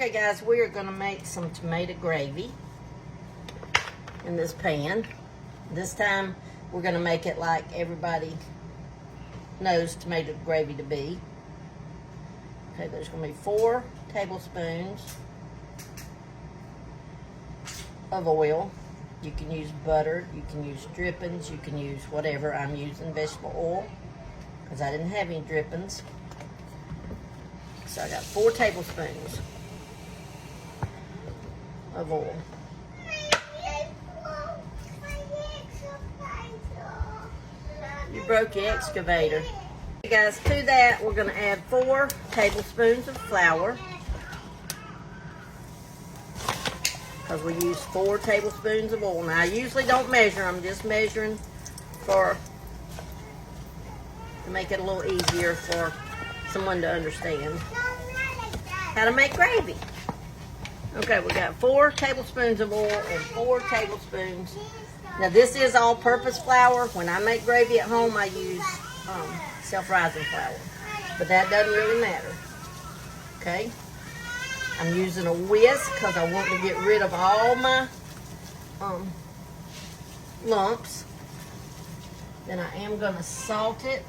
Okay guys, we are gonna make some tomato gravy in this pan. This time we're gonna make it like everybody knows tomato gravy to be. Okay, there's gonna be 4 tablespoons of oil. You can use butter, you can use drippings, you can use whatever. I'm using vegetable oil because I didn't have any drippings. So I got 4 tablespoons of oil. You broke your excavator. Okay guys, to that we're gonna add 4 tablespoons of flour. Because we use 4 tablespoons of oil. Now I usually don't measure, I'm just measuring to make it a little easier for someone to understand how to make gravy. Okay, we got 4 tablespoons of oil and 4 tablespoons. Now this is all-purpose flour. When I make gravy at home, I use self-rising flour, but that doesn't really matter. Okay, I'm using a whisk because I want to get rid of all my lumps. Then I am going to salt it.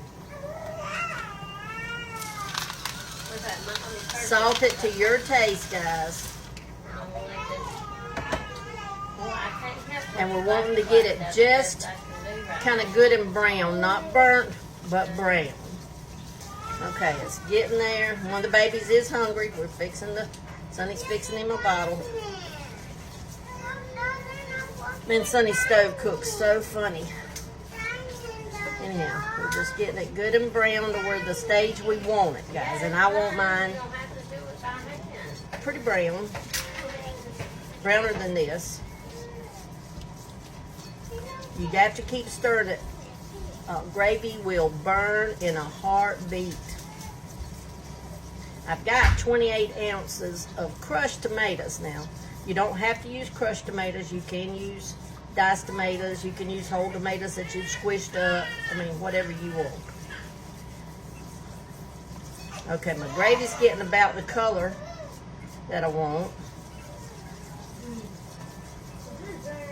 Salt it to your taste, guys. And we're wanting to get it just kind of good and brown, not burnt, but brown. Okay, it's getting there. One of the babies is hungry. Sonny's fixing him a bottle. Man, Sonny's stove cooks so funny. Anyhow, we're just getting it good and brown to where the stage we want it, guys. And I want mine pretty brown. Browner than this. You have to keep stirring it. Gravy will burn in a heartbeat. I've got 28 ounces of crushed tomatoes now. You don't have to use crushed tomatoes. You can use diced tomatoes. You can use whole tomatoes that you've squished up. I mean, whatever you want. Okay, my gravy's getting about the color that I want.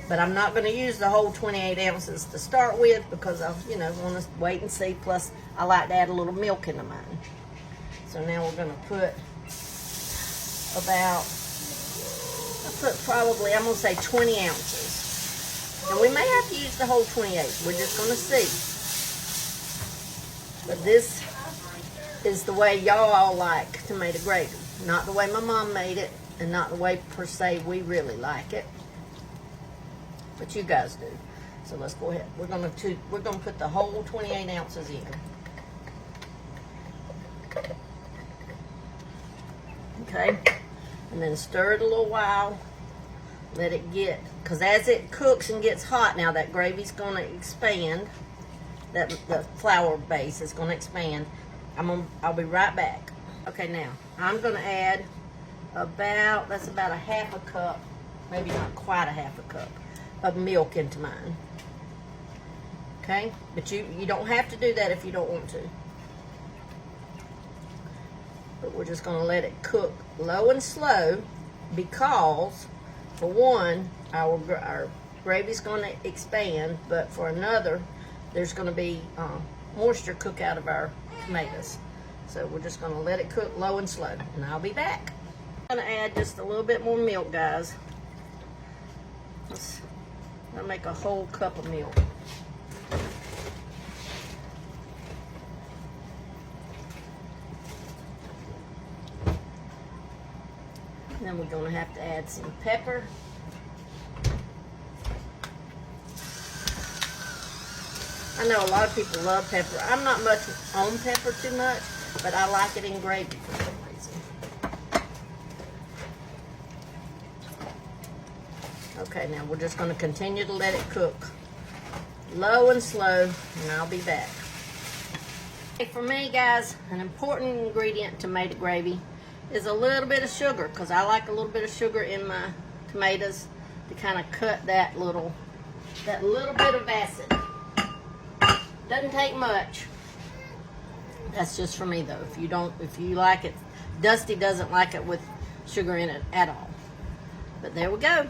But I'm not going to use the whole 28 ounces to start with because I, want to wait and see. Plus, I like to add a little milk into mine. So now we're going to put probably, I'm going to say 20 ounces. And we may have to use the whole 28. We're just going to see. But this is the way y'all all like tomato gravy. Not the way my mom made it, and not the way, per se, we really like it. But you guys do. So let's go ahead. We're gonna put the whole 28 ounces in. Okay, and then stir it a little while. Let it get, because as it cooks and gets hot, now that gravy's gonna expand. The flour base is gonna expand. I'll be right back. Okay, now I'm gonna add that's about a half a cup, maybe not quite a half a cup of milk into mine. Okay, but you don't have to do that if you don't want to. But we're just going to let it cook low and slow because, for one, our gravy's going to expand, but for another, there's going to be moisture cook out of our tomatoes. So we're just going to let it cook low and slow, and I'll be back. I'm going to add just a little bit more milk, guys. I'm going to make a whole cup of milk. And then we're going to have to add some pepper. I know a lot of people love pepper. I'm not much on pepper too much, but I like it in gravy for some reason. Okay, now we're just going to continue to let it cook low and slow, and I'll be back. Okay, for me, guys, an important ingredient in tomato gravy is a little bit of sugar, because I like a little bit of sugar in my tomatoes to kind of cut that little bit of acid. Doesn't take much. That's just for me though. If you like it, Dusty doesn't like it with sugar in it at all. But there we go.